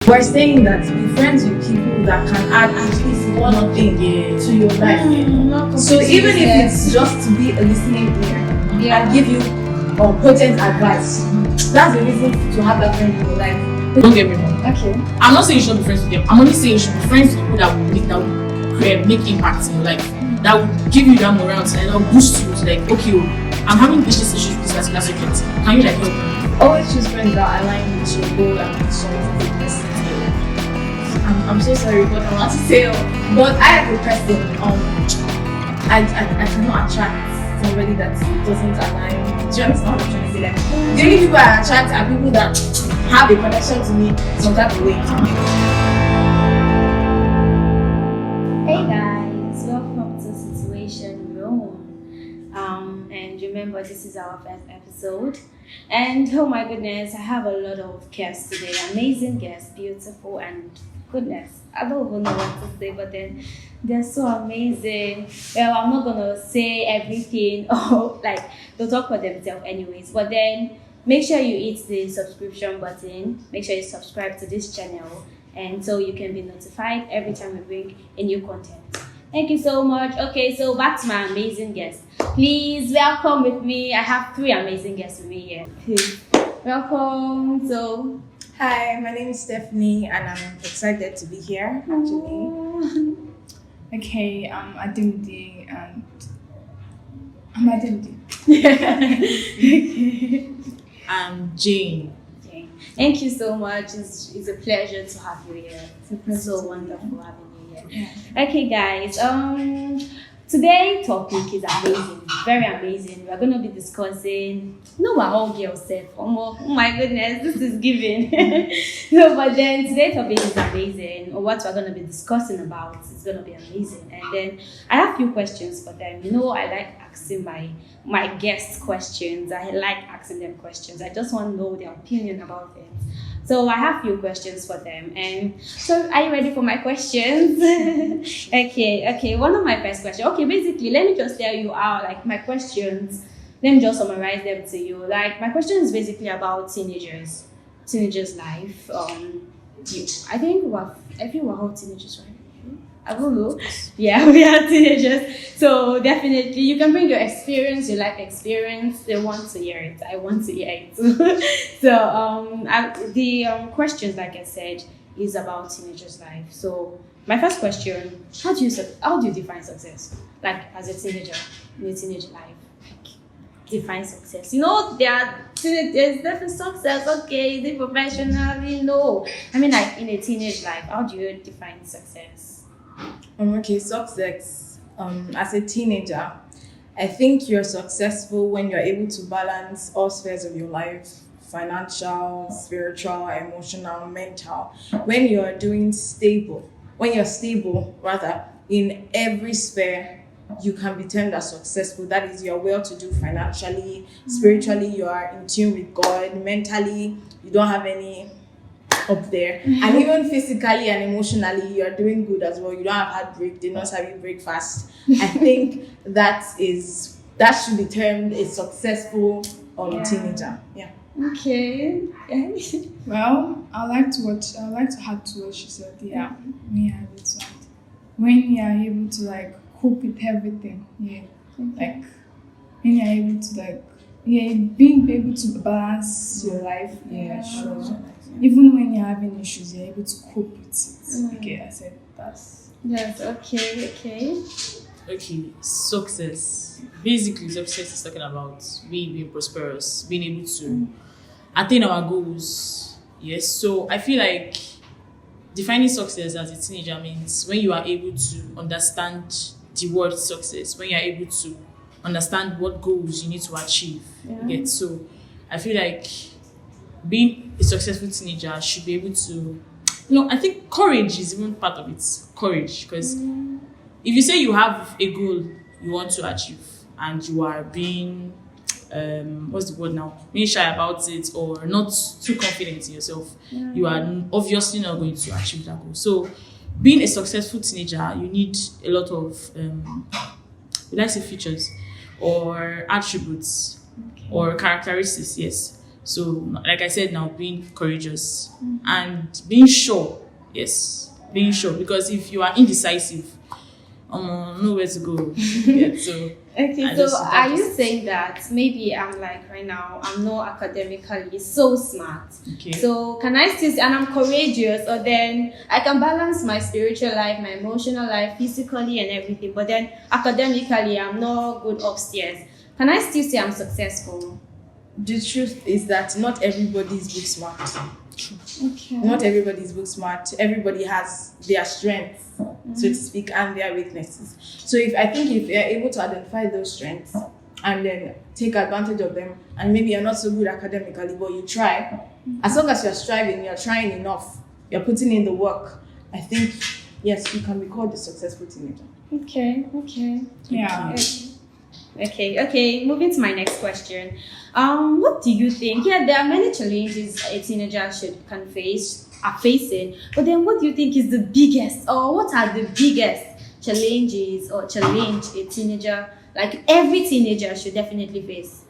We're saying that be friends with people that can add at least one thing to your life. So even if it's just to be a listening ear and give you potent advice, that's the reason to have that friend in your life. Don't get me wrong. Okay. I'm not saying you should be friends with them. I'm only saying you should be friends with people that will make impact in your life. That will give you that morale and that will boost you to like, okay, I'm having business issues with this particular subject. Can you like help me? Always choose friends that align with your goal and vision as a person. I'm so sorry what I want to say, but I as a person, I cannot attract somebody that doesn't align. Do you understand what I'm trying to say? Like, the only people I attract are people that have a connection to me some type of way. Hey guys, welcome to Situation Room. And remember, this is our first episode. And oh my goodness, I have a lot of guests today. Amazing guests, beautiful, and goodness, I don't even know what to say, but then they're so amazing. Well, I'm not gonna say everything or like they'll talk for themselves anyways, but then make sure you hit the subscription button, make sure you subscribe to this channel, and so you can be notified every time we bring a new content. Thank you so much. Okay, so back to my amazing guests. Please welcome with me. I have 3 amazing guests with me here. Please welcome. So Hi, my name is Stephanie, and I'm excited to be here. Actually, okay, I'm Adimdi, and I'm Adimdi. I'm Jane. okay. Thank you so much. It's a pleasure to have you here. It's so wonderful having you here. Yeah. Okay, guys. Today's topic is amazing, very amazing. We're going to be discussing. No, we're all girls, safe. Oh my goodness, this is giving. No, but then today's topic is amazing. Or what we're going to be discussing about is going to be amazing. And then I have a few questions for them. You know, I like asking my guests questions. I like asking them questions. I just want to know their opinion about things. So I have a few questions for them. And so are you ready for my questions? Okay. One of my first questions. Okay, basically, let me just tell you how, like, my questions, let me just summarize them to you. Like, my question is basically about teenagers' life. I think we're all teenagers, right? I don't know. Yeah, we are teenagers. So definitely, you can bring your experience, your life experience. They want to hear it. I want to hear it. So the questions, like I said, is about teenagers' life. So my first question: how do you define success? Like as a teenager in a teenage life, like define success. You know, there's different success. Okay, is it professionally? No. I mean, like in a teenage life, how do you define success? Okay, success. As a teenager, I think you're successful when you're able to balance all spheres of your life: financial, spiritual, emotional, mental. When you're stable rather, in every sphere, you can be termed as successful. That is, you're well-to-do financially, spiritually, you are in tune with God, mentally, you don't have any up there, and even physically and emotionally, you're doing good as well. You don't have heartbreak, they not have you breakfast. I think that should be termed a successful teenager. Yeah. Okay. Well, I like to add to what she said. Yeah, we have it right. When you are able to like cope with everything, like when you are able to being able to balance your life, sure. Even when you're having issues, you're able to cope with it. Okay, I said that's. Yes. Okay. Okay, success. Basically, success is talking about we being prosperous, being able to attain our goals. Yes, so I feel like defining success as a teenager means when you are able to understand the word success, when you are able to understand what goals you need to achieve. Yeah. So I feel like being a successful teenager should be able to, I think courage is even part of it. Courage, because if you say you have a goal you want to achieve and you are being, what's the word now? Being shy about it or not too confident in yourself, you are obviously not going to achieve that goal. So being a successful teenager, you need a lot of, features or attributes or characteristics, yes. So, like I said now, being courageous and being sure. Yes, being sure. Because if you are indecisive, nowhere to go. Yeah, so Okay, I so just- are you saying that maybe I'm like right now, I'm not academically so smart? okay. So can I still, and I'm courageous, or then I can balance my spiritual life, my emotional life, physically and everything, but then academically I'm not good upstairs. Can I still say I'm successful? The truth is that not everybody is book smart. Okay. Not everybody is book smart. Everybody has their strengths, so to speak, and their weaknesses. So if you're able to identify those strengths and then take advantage of them, and maybe you're not so good academically, but you try, as long as you're striving, you're trying enough, you're putting in the work, I think, yes, you can be called a successful teenager. Okay. Yeah. Okay. Moving to my next question. What do you think? Yeah, there are many challenges a teenager are facing. But then, what do you think is the biggest, or what are the biggest challenges or challenge a teenager, like every teenager should definitely face?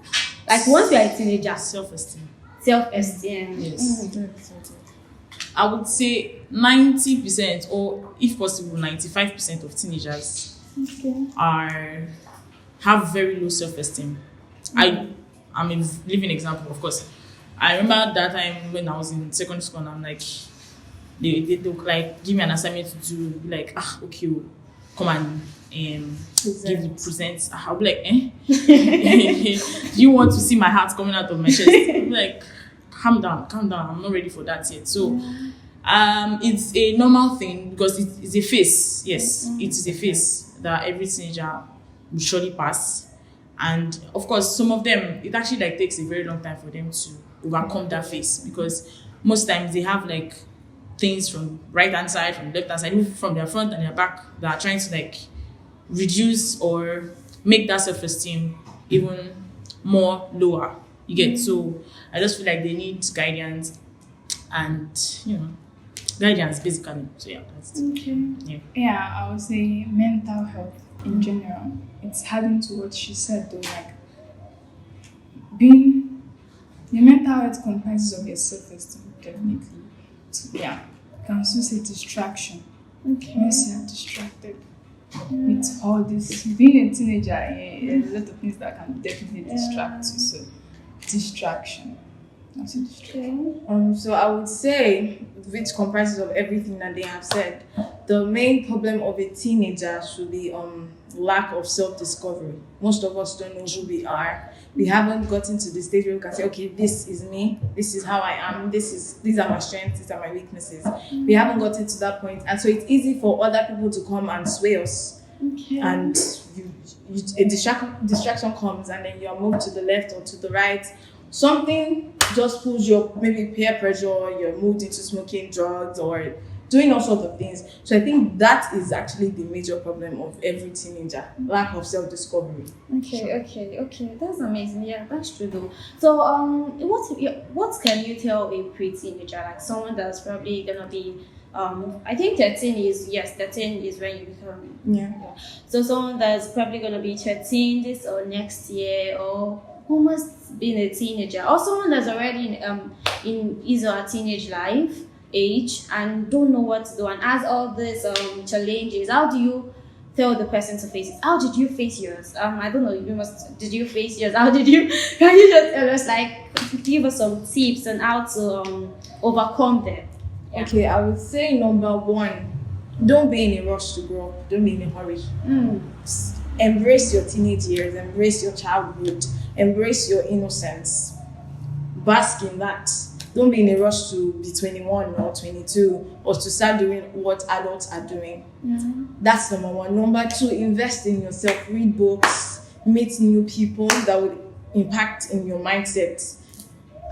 Like once you are a teenager, Self-esteem. self-esteem. Yes. I would say 90%, or if possible 95% of teenagers have very low self-esteem. I'm a living example, of course. I remember that time when I was in secondary school, and I'm like, they would like give me an assignment to do, be like, okay, come and present. I'll be like, do you want to see my heart coming out of my chest? I'll be like, calm down, I'm not ready for that yet. So it's a normal thing because it's a phase. Yes, it is a phase that every teenager will surely pass. And of course, some of them, it actually like takes a very long time for them to overcome that phase, because most times they have like things from right hand side, from left hand side, even from their front and their back, that are trying to like reduce or make that self-esteem even more lower. You get? So I just feel like they need guidance, and guidance basically. So yeah, that's it. Yeah, I would say mental health in general. It's adding to what she said though, like being your mental health comprises of your self-esteem, definitely. Yeah. You can also say distraction. Once you're distracted with all this, being a teenager, there's a lot of things that can definitely distract you. So distraction. That's a distraction. So I would say, which comprises of everything that they have said, the main problem of a teenager should be lack of self-discovery. Most of us don't know who we are. We haven't gotten to the stage where we can say, okay, this is me, this is how I am, these are my strengths, these are my weaknesses. We haven't gotten to that point, and so it's easy for other people to come and sway us. And a distraction comes, and then you're moved to the left or to the right. Something just pulls your, maybe peer pressure, you're moved into smoking drugs or doing all sorts of things. So I think that is actually the major problem of every teenager, lack of self-discovery. Okay. That's amazing. Yeah, that's true though. So what can you tell a pre-teenager, like someone that's probably gonna be I think 13 is when you become So someone that's probably gonna be 13 this or next year, or who must be a teenager, or someone that's already in his or her teenage life age and don't know what to do and has all these challenges. How do you tell the person to face it? How did you face yours? I don't know, did you face yours? How did you, can you just tell us, like, give us some tips on how to overcome them? Okay, I would say number one, don't be in a rush to grow up. Don't be in a hurry. Embrace your teenage years, embrace your childhood, embrace your innocence. Bask in that. Don't be in a rush to be 21 or 22 or to start doing what adults are doing. That's number one. Number two, invest in yourself. Read books, meet new people that would impact in your mindset.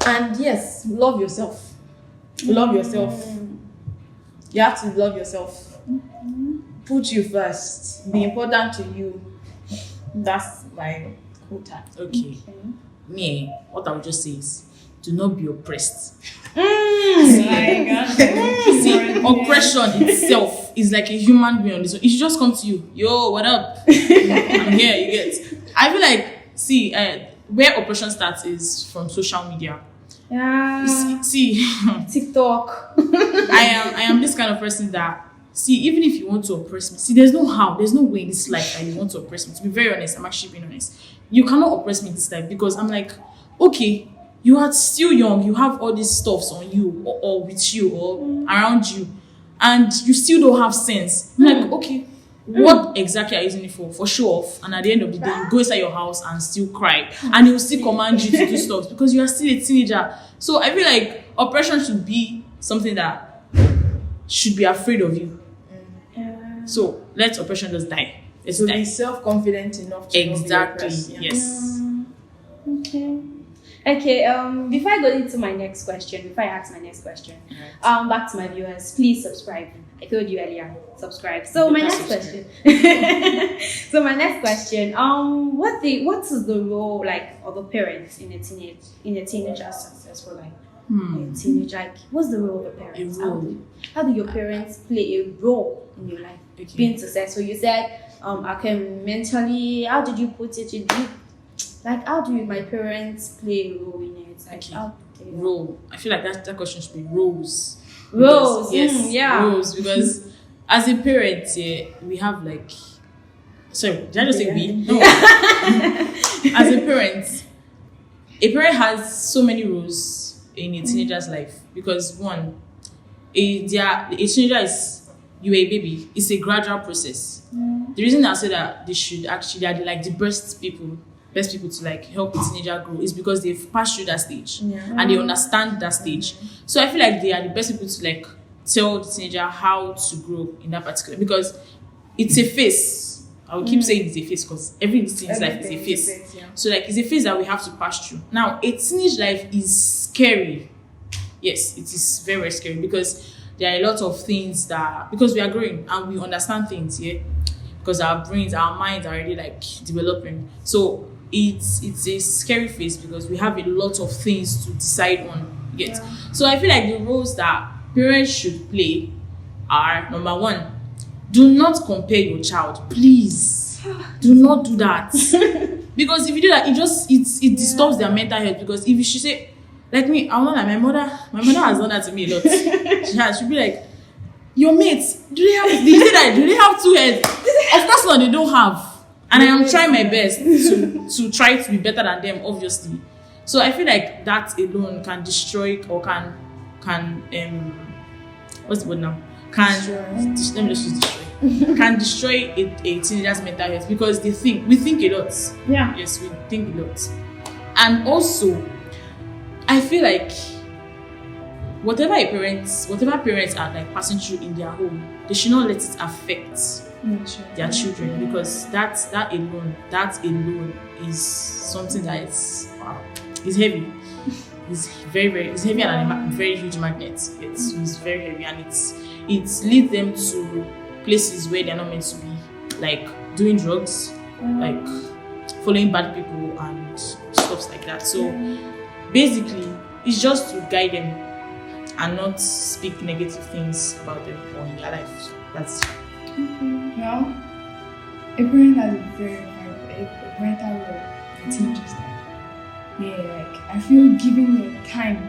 And yes, love yourself. Love yourself. You have to love yourself. Put you first. Be important to you. That's my quota. Okay. Me, what I would just say is, do not be oppressed. See, oppression itself is like a human being on this one. It should just come to you. Yo, what up? I'm here, you get. I feel like, where oppression starts is from social media. Yeah. See, TikTok. I am this kind of person that, see, even if you want to oppress me, see, there's no way in this life that you want to oppress me. To be very honest, I'm actually being honest. You cannot oppress me in this life, because I'm like, okay, you are still young, you have all these stuffs on you, or with you, or around you, and you still don't have sense. I'm like, okay, what exactly are you using it for? For show off, and at the end of the day, you go inside your house and still cry, and he will still command you to do stuff because you are still a teenager. So I feel like oppression should be something that should be afraid of you. So let oppression just die. It's To die. be self-confident enough to not be Exactly. oppressed, yeah. Yes. Okay. Okay, before I go into my next question, before I ask my next question, back to my viewers, please subscribe. I told you earlier, subscribe. So my next question. So my next question, what is the role like of a parent in a teenager's successful life? A teenager, like, what's the role of a parent? A role. How do your parents play a role in your life? Okay. Being successful. You said mentally, how did you put it? How do my parents play a role in it? Like, Okay. how they- Role. I feel like that question should be roles. Roles, Yes. yeah. Roles. Because as a parent, we have like. Sorry, did I just say we? No. As a parent has so many roles in a teenager's life, because one, a teenager is, you are a baby. It's a gradual process. The reason I say that they are like the best people to like help a teenager grow is because they've passed through that stage and they understand that stage. So I feel like they are the best people to like tell the teenager how to grow in that particular, because it's a phase. I will keep saying it's a phase because everything in life is a phase. Yeah. So like it's a phase that we have to pass through. Now, a teenage life is scary. Yes, it is very, very scary, because there are a lot of things that, because we are growing and we understand things, because our brains, our minds are already like developing. So it's a scary phase because we have a lot of things to decide on. So I feel like the roles that parents should play are, number one, do not compare your child, please. Do not do that. Because if you do that, it disturbs their mental health. Because if you should say, like me, I know that my mother has done that to me a lot. She'll be like, your mates, do they have two heads? Of course not, they don't have. And I am trying my best to try to be better than them, obviously. So I feel like that alone can destroy, or can what's the word now? Let me just use destroy. Can destroy a teenager's mental health, because we think a lot. Yeah. Yes, we think a lot. And also, I feel like whatever parents are like passing through in their home, they should not let it affect their children, because that alone is something that is heavy. It's it's heavy and a very huge magnet. It's very heavy, and it leads them to places where they're not meant to be, like doing drugs, like following bad people and stuff like that. So basically, it's just to guide them and not speak negative things about them or in their life. That's Well, a parent has a very vital role in teenagers' life. Yeah, like I feel giving your time,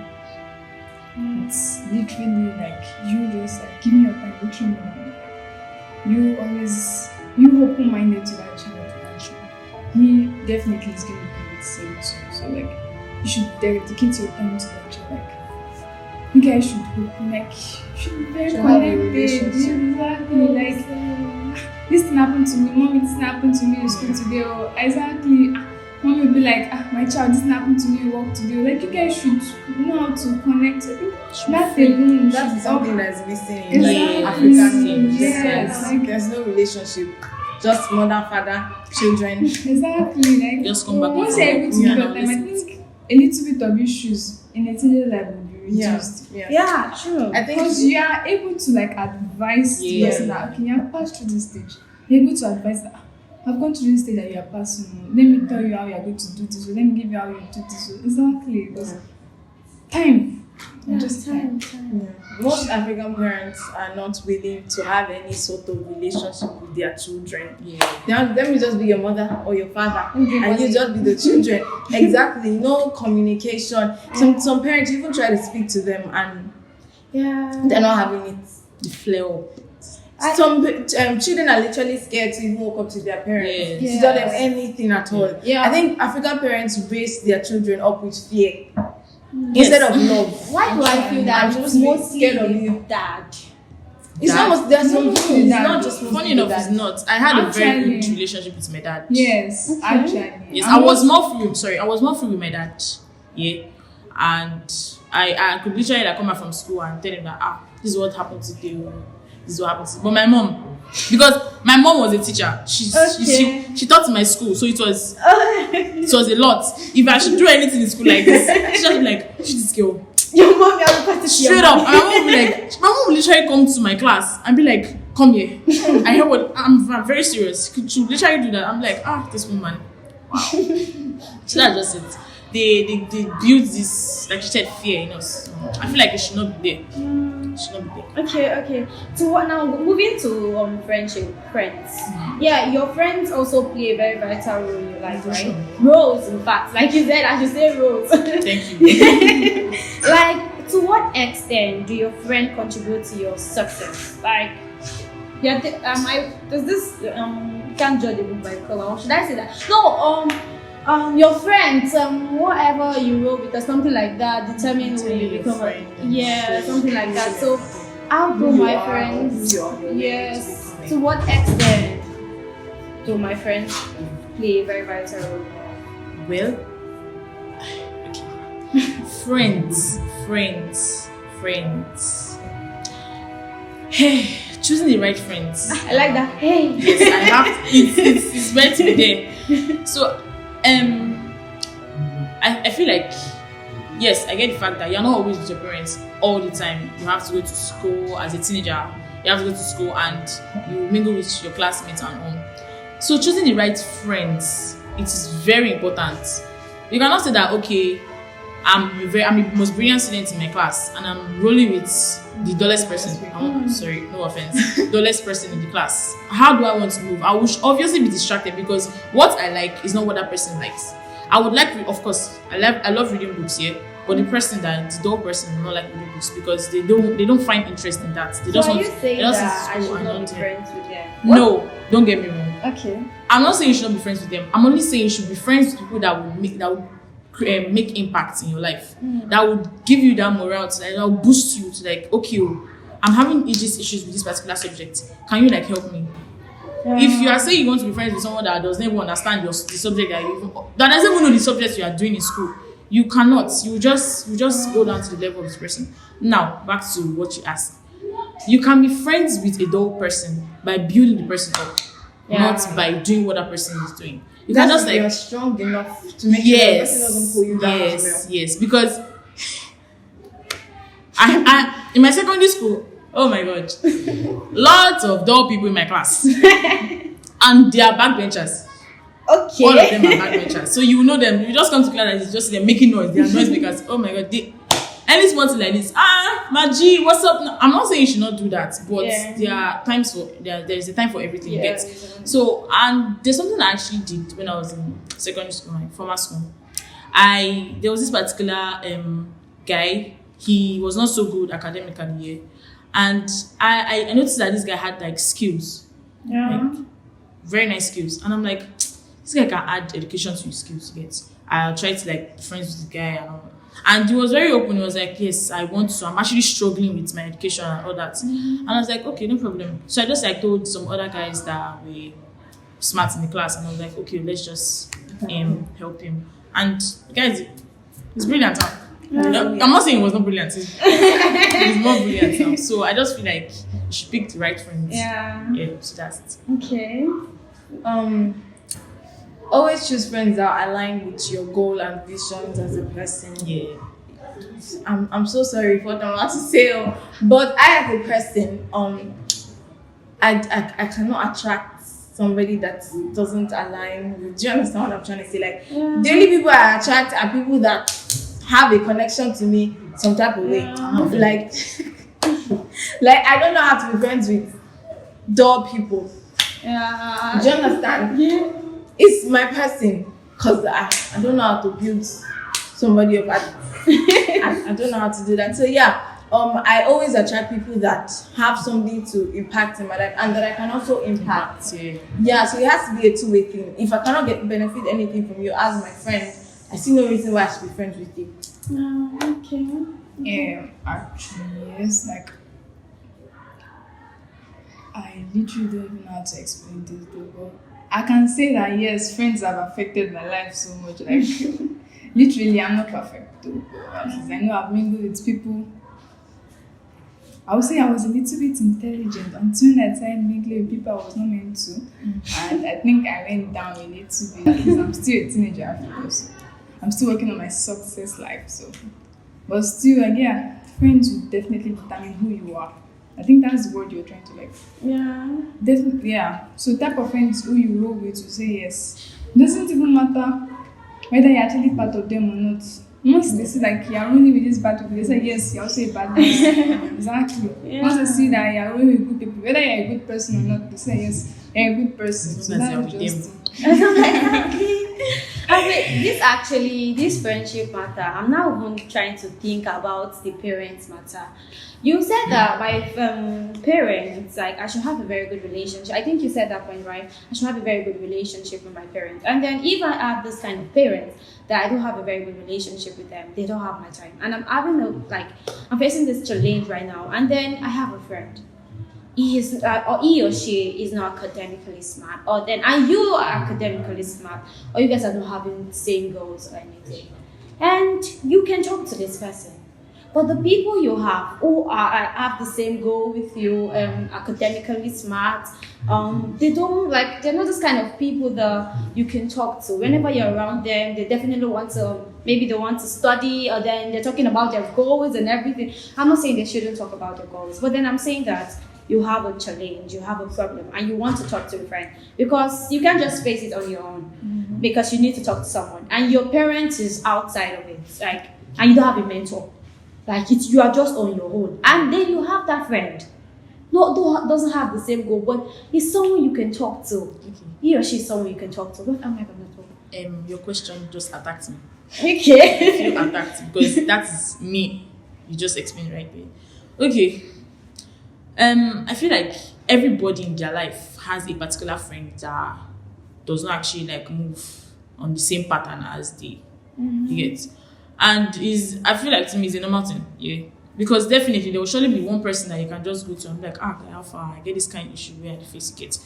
it's literally like you just like giving your time, literally. You open-minded to that child. He definitely is going to be the same too. So like you should dedicate your time to that child. Like you guys should be very connected. Exactly. Like this thing happened to me, mommy, this thing happened to me in school today. Or exactly, mommy will be like, my child, this thing happened to me in work today. Like you guys should know how to connect. That's alone. That's something that's missing in Exactly. African homes. Yes. Like, there's no relationship, just mother, father, children. Exactly. Like just come back. once you're able to give your time, I think a little bit of issues in a teenage life will be reduced. Yeah, true. I think Because you are able to like advise the person that okay, you have passed through this stage. You're able to advise that I've gone through this stage that you are passing. Let me tell you how you are going to do this. Or let me give you how you do this. So exactly. Because time Just time. Most African parents are not willing to have any sort of relationship with their children. Now, let me just be your mother or your father, and you just be the children. Exactly, no communication. Some parents even try to speak to them, and they're not having it. The flare up. Some children are literally scared to even walk up to their parents to tell them anything at all. I think African parents raise their children up with fear instead of love. Why do I feel that I'm it's supposed to be mostly scared of the you? dad? It's almost there's some It's it's not not just Funny enough, it's not. I had a very Actually- good relationship with my dad. Yes, actually. Yes, I was more free. Sorry, I was more free with my dad. Yeah, and I could literally like come back from school and tell him that this is what happened today. This is what happened today. But my mom, because my mom was a teacher, she taught in my school, so it was a lot. If I should do anything in school like this, she just be like, "Shoot this girl." Your mom, you're reporting Straight up, and my mom would be like, my mom would literally come to my class and be like, "Come here." I hear what I'm very serious. She would literally do that. I'm like, this woman. Wow. So that's just it. They build this, like she said, fear in us. I feel like it should not be there. It should not be there. Okay. So what now? Moving to friendship, friends. Yeah, your friends also play a very vital role in your life, right? Roles, in fact, like you said, I should say roles. Thank you. Like, to what extent do your friend contribute to your success? Like, there's this you can't judge a book by cover. Or should I say that? No, your friends, whatever you roll with or something like that, determine who you become. Something like that. So, how do my friends? Yes. To what extent do my friends play a very vital role? Well, friends. Hey, choosing the right friends. I like that. Hey. Yes, I have. It's meant to be there. So, I feel like, yes, I get the fact that you're not always with your parents all the time. You have to go to school as a teenager. You have to go to school and you mingle with your classmates and all. So choosing the right friends, it is very important. You cannot say that, okay, I'm the most brilliant student in my class and I'm rolling with the dullest person. Sorry, no offense. Dullest person in the class. How do I want to move? I will obviously be distracted because what I like is not what that person likes. I would like, of course, I love reading books, but the dull person will not like reading books because they don't find interest in that. They just So want are you saying they just that I school should and not be not friends with them? No, don't get me wrong. Okay. I'm not saying you should not be friends with them. I'm only saying you should be friends with people that would make impact in your life. That would give you that morale, that will boost you to like, okay, I'm having issues with this particular subject. Can you like help me? If you are saying you want to be friends with someone that doesn't even understand the subject that doesn't even know the subject you are doing in school, you cannot. You just go down to the level of this person. Now back to what you asked. You can be friends with a dull person by building the person up, not by doing what that person is doing. You can just like you're strong enough to make sure the person doesn't pull you down as well. Yes, because I in my secondary school, oh my god, lots of dull people in my class, and they are backbenchers. Okay. All of them are backbenchers, so you know them. You just come to class and it's just them making noise. They are noise makers. Oh my god, any small thing like this. Maji, what's up? No, I'm not saying you should not do that, but there are times for there's a time for everything. You get. So, and there's something I actually did when I was in secondary school, my former school. There was this particular guy. He was not so good academically, and I noticed that this guy had like skills, like very nice skills, and I'm like, this guy can add education to his skills. You get. I'll try to like be friends with the guy and all. And he was very open. He was like, yes, I want to. I'm actually struggling with my education and all that. And I was like, okay, no problem. So I just like told some other guys that were smart in the class, and I was like, okay, let's just help him. And the guy he's brilliant now. I'm not saying he was not brilliant. He's more brilliant now. So I just feel like you should pick the right friends. Yeah. So that's it. Okay. Always choose friends that align with your goal and visions as a person. Yeah. I'm so sorry for what I'm about to say, but I as a person, I cannot attract somebody that doesn't align with. Do you understand what I'm trying to say? Like the only people I attract are people that have a connection to me some type of way. Like, like I don't know how to be friends with dull people. Yeah. Do you understand? Yeah. It's my person, because I don't know how to build somebody up. I don't know how to do that. So yeah, I always attract people that have something to impact in my life and that I can also impact. Yeah, so it has to be a two-way thing. If I cannot benefit anything from you as my friend, I see no reason why I should be friends with you. Okay. Yeah, actually, yes. Like, I literally don't even know how to explain this though, but I can say that yes, friends have affected my life so much. Like, literally, I'm not perfect though. But at least I know I've mingled with people. I would say I was a little bit intelligent until I started mingling with people I was not meant to. And I think I went down a little bit because I'm still a teenager after all. So I'm still working on my success life. So, but still, like, yeah, friends will definitely determine who you are. I think that's the word you're trying to like. Yeah. Definitely, yeah. So type of friends who you roll with will say yes. Doesn't even matter whether you're actually part of them or not. Once they see like you're rolling with this bad people, they say yes, you're also a bad person. Exactly. Yeah. Once they see that you're rolling with good people, whether you're a good person or not, they say yes, you're a good person. So that's just Exactly. I mean, this friendship matter. I'm now even trying to think about the parents matter. You said that my parents, like, I should have a very good relationship. I think you said that point, right? I should have a very good relationship with my parents. And then if I have this kind of parents that I don't have a very good relationship with them, they don't have my time. And I'm facing this challenge right now. And then I have a friend. He or she is not academically smart, and you are academically smart, or you guys are not having the same goals or anything, and you can talk to this person. But the people you have who have the same goal with you, academically smart, they're not this kind of people that you can talk to. Whenever you're around them, they definitely want to study, or then they're talking about their goals and everything. I'm not saying they shouldn't talk about their goals, but then I'm saying that you have a challenge, you have a problem, and you want to talk to a friend because you can't just face it on your own. Because you need to talk to someone, and your parent is outside of it, like, and you don't have a mentor, like you are just on your own, and then you have that friend, doesn't have the same goal, but he's someone you can talk to. Okay. He or she is someone you can talk to. What am I gonna talk? Your question just attacked me. Okay. I feel attacked because that is me. You just explained right there. Okay. I feel like everybody in their life has a particular friend that does not actually like move on the same pattern as they. You get, and I feel like to me it's a normal thing, yeah. Because definitely there will surely be one person that you can just go to and be like, how far I get this kind of issue where I face it.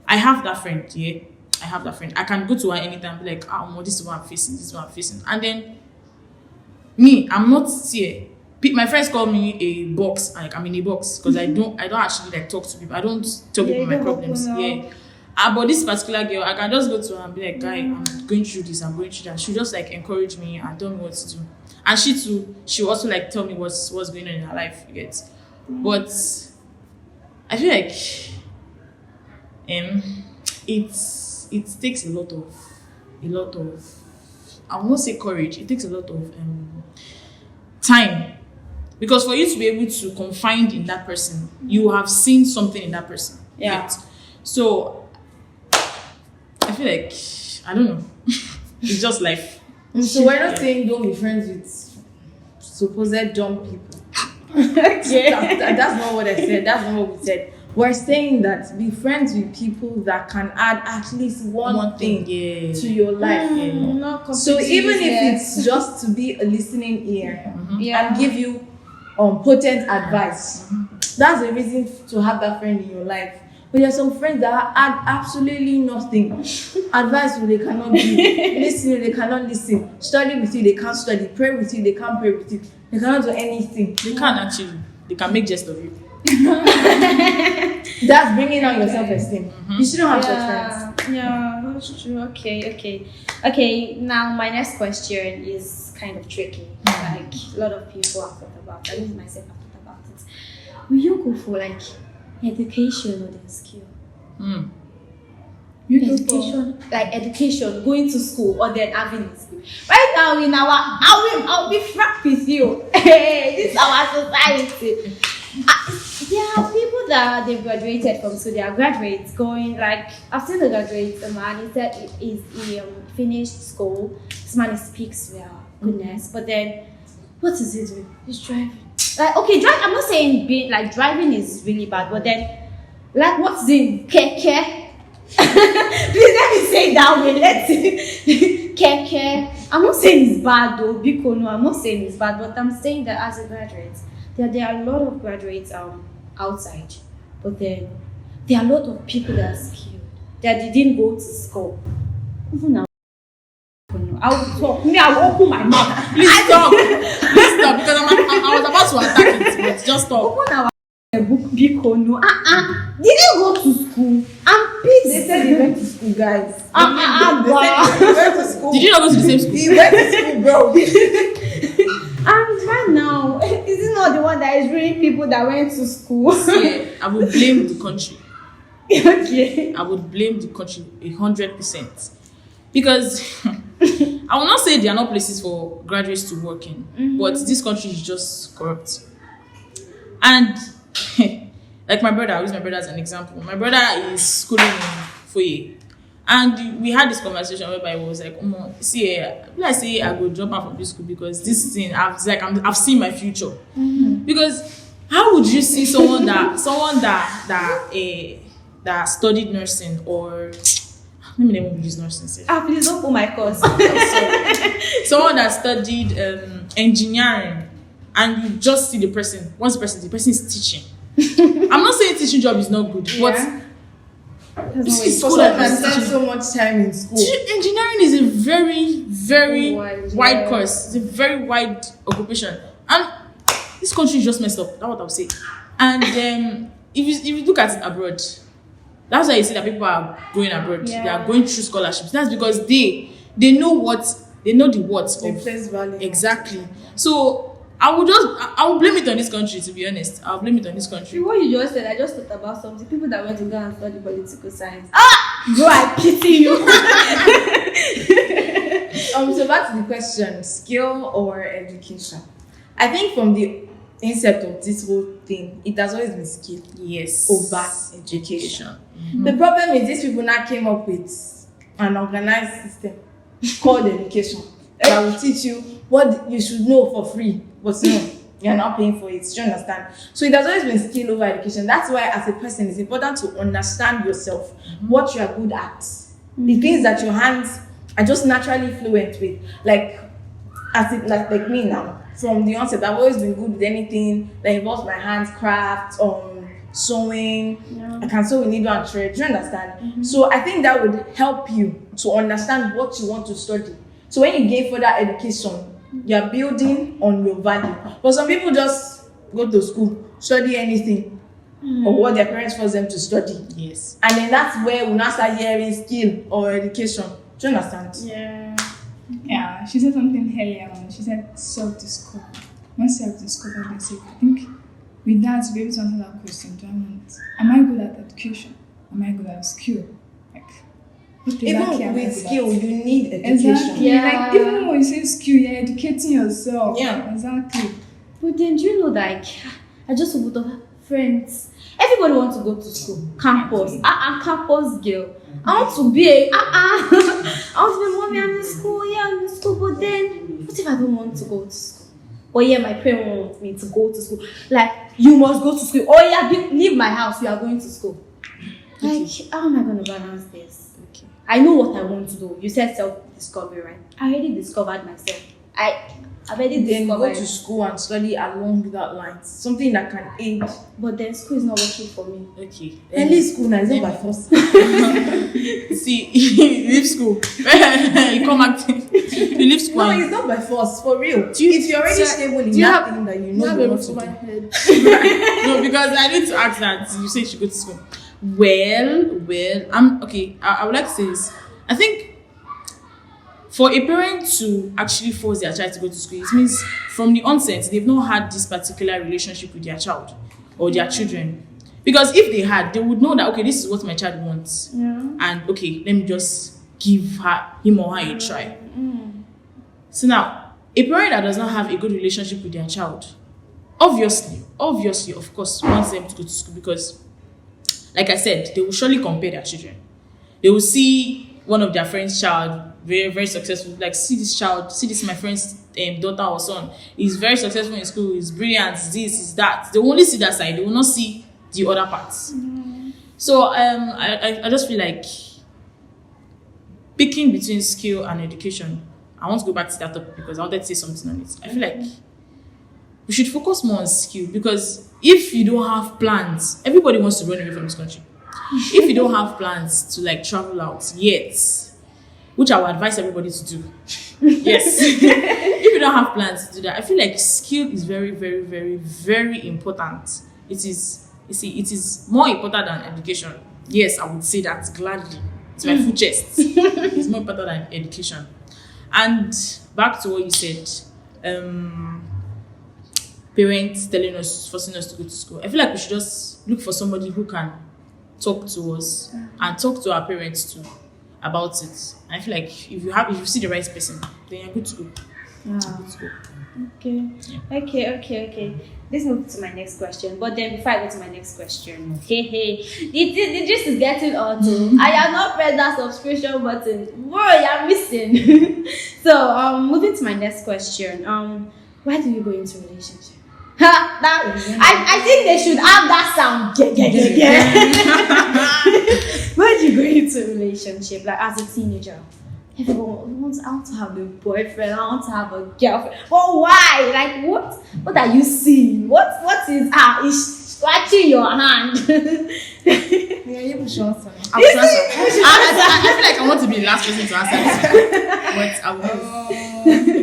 I have that friend, yeah. I have that friend. I can go to her anytime and be like, this is what I'm facing, this is what I'm facing. And then me, I'm not here. My friends call me a box, like I'm in a box, because I don't actually like talk to people. I don't tell people my problems. Yeah. But this particular girl, I can just go to her and be like, guy, I'm going through this, I'm going through that. She'll just like encourage me and tell me what to do. And she too, she'll also like tell me what's going on in her life, you get. But I feel like it takes a lot of I will not say courage, it takes a lot of time. Because for you to be able to confide in that person, you have seen something in that person. Yeah. Right? So I feel like, I don't know. It's just life. So we're not saying don't be friends with supposed dumb people. Okay. That's not what I said. That's not what we said. We're saying that be friends with people that can add at least one thing yeah. to your life. Not So completely even if useless. it's just to be a listening ear Yeah. and give you potent advice, that's the reason to have that friend in your life. But there are some friends that add absolutely nothing. Advice you, they cannot give. Listen you, they cannot listen. Study with you, they can't study. Pray with you, they can't pray with you. They cannot do anything. They can actually. They can make jest of you. That's bringing down your self-esteem. You shouldn't have such friends. Yeah, that's true. Okay. Now my next question is kind of tricky. Like a lot of people have thought about. I mean myself have thought about it. Will you go for like education or then skill? You go for Education, like education, going to school or then having a school. Right now in our, I'll be frank with you. This is our society. There are people that they've graduated from school. They are graduates going like I've seen the graduates. A man he said he finished school. This man speaks well, goodness. But then, what is he doing? He's driving. Like okay, drive. I'm not saying being like driving is really bad, but then like what's in keke? Please let me say it that way. Let's see. Keke. I'm not saying it's bad though. Biko, no, I'm not saying it's bad, but I'm saying that as a graduate, there are a lot of graduates outside, but then there are a lot of people that are skilled that they didn't go to school. Even now, I will talk. Me, I will open my mouth. Please stop. Please stop because I was about to attack it, but just stop. Open our book, Biko, no. They didn't go to school. I'm pissed. They said they went to school, guys. They went to school. Did you not go to the same school? He went to school, bro. And right now, is it not the one that is ruining people that went to school? Yeah, I would blame the country. Okay. I would blame the country 100%. Because I will not say there are not places for graduates to work in, but this country is just corrupt. And like my brother, I'll use my brother as an example. My brother is schooling in Foye. And we had this conversation whereby it was like, see, I say I go drop out from this school because this thing, I've seen my future. Because how would you see someone that studied nursing or let me name use nursing. Please don't put my course. Someone that studied engineering, and you just see the person. Once the person is teaching. I'm not saying teaching job is not good, but It's for someone that spend so much time in school. Engineering is a very, very Wide, wide course. It's a very wide occupation. And this country is just messed up. That's what I would say. And if you look at it abroad, that's why you see that people are going abroad. Yeah. They are going through scholarships. That's because they know the worth The of place value. exactly. So I will blame it on this country, to be honest. I'll blame it on this country. What you just said, I just thought about something. People that went to go and study political science. Bro, I pity you. So back to the question, skill or education? I think from the incept of this whole thing, it has always been skill Yes. over education. The problem is these people now came up with an organized system called education that will teach you what you should know for free, but no, you're not paying for it. Do you understand? So it has always been skill over education. That's why as a person it's important to understand yourself, what you are good at, the things that your hands are just naturally fluent with. Like like me now, from the onset, I've always been good with anything that involves my hands, craft, sewing. Yeah. I can sew with needle and thread. Do you understand? So I think that would help you to understand what you want to study. So when you gain further education, you're building on your value. But some people just go to school, study anything, or what their parents force them to study. Yes. And then that's where we now start hearing skill or education. Do you understand? Yeah. Yeah, she said something earlier on. She said self-discovery. Once self-discovered yourself, I think with that, to be able to answer that question, am I good at education? Am I good at skill? Like, what exactly am I Even good with skill, at? you need education. Exactly. Yeah. Like, even when you say skill, you're educating yourself. Yeah. Exactly. But then do you know that I just want to have friends. Everybody wants to go to school. Campus. I'm campus girl. I want to be I want to be mommy, I'm in school, yeah, I'm in school, but then what if I don't want to go to school? Oh yeah, my parents want me to go to school. Like, you must go to school. Oh yeah, leave my house, you are going to school. Like, how am I gonna balance this? Okay. I know what I want to do. You said self-discovery, right? I already discovered myself. I've already Then go discovered. to school and study along that line. Something that can aid. But then school is not working for me. Okay. Early school now is not by force. See, you leave school. You come back. You leave school. No, and- it's not by force, for real. Do you- If you're already so- stable in do you that have- thing that you You know have you a want roof to over do. your head. No, because I need to ask that. You say you should go to school. Well, I'm okay. I would like to say this. I think for a parent to actually force their child to go to school, it means from the onset they've not had this particular relationship with their child or their children. Because if they had, they would know that okay, this is what my child wants, Yeah. and okay, let me just give him or her a try. So now, a parent that does not have a good relationship with their child, obviously, of course, wants them to go to school because, like I said, they will surely compare their children. They will see one of their friend's child very, very successful. Like, see this child, see this my friend's daughter or son. He's very successful in school. He's brilliant. This is that. They will only see that side. They will not see the other parts. So I just feel like picking between skill and education. I want to go back to that topic because I wanted to say something on it. I feel like we should focus more on skill because if you don't have plans, everybody wants to run away from this country. If you don't have plans to like travel out yet, which I would advise everybody to do, yes. If you don't have plans to do that, I feel like skill is very, very, very, very important. It is more important than education. Yes, I would say that gladly. It's my full chest. It's more important than education. And back to what you said, parents telling us, forcing us to go to school. I feel like we should just look for somebody who can talk to us and talk to our parents too about it. I feel like if you see the right person, then you're good to go. Yeah. Good to go. Okay. Let's move to my next question. But then before I go to my next question, the gist is getting auto. I have not pressed that subscription button. Whoa, you're missing. So moving to my next question. Why do you go into relationship? I think they should have that sound. Why do you go into a relationship like as a teenager? Everyone wants out to have a boyfriend, I want to have a girlfriend. But why? Like what are you seeing? What is scratching your hand? Yeah, you push on some. I feel like I want to be the last person to answer this. But I will.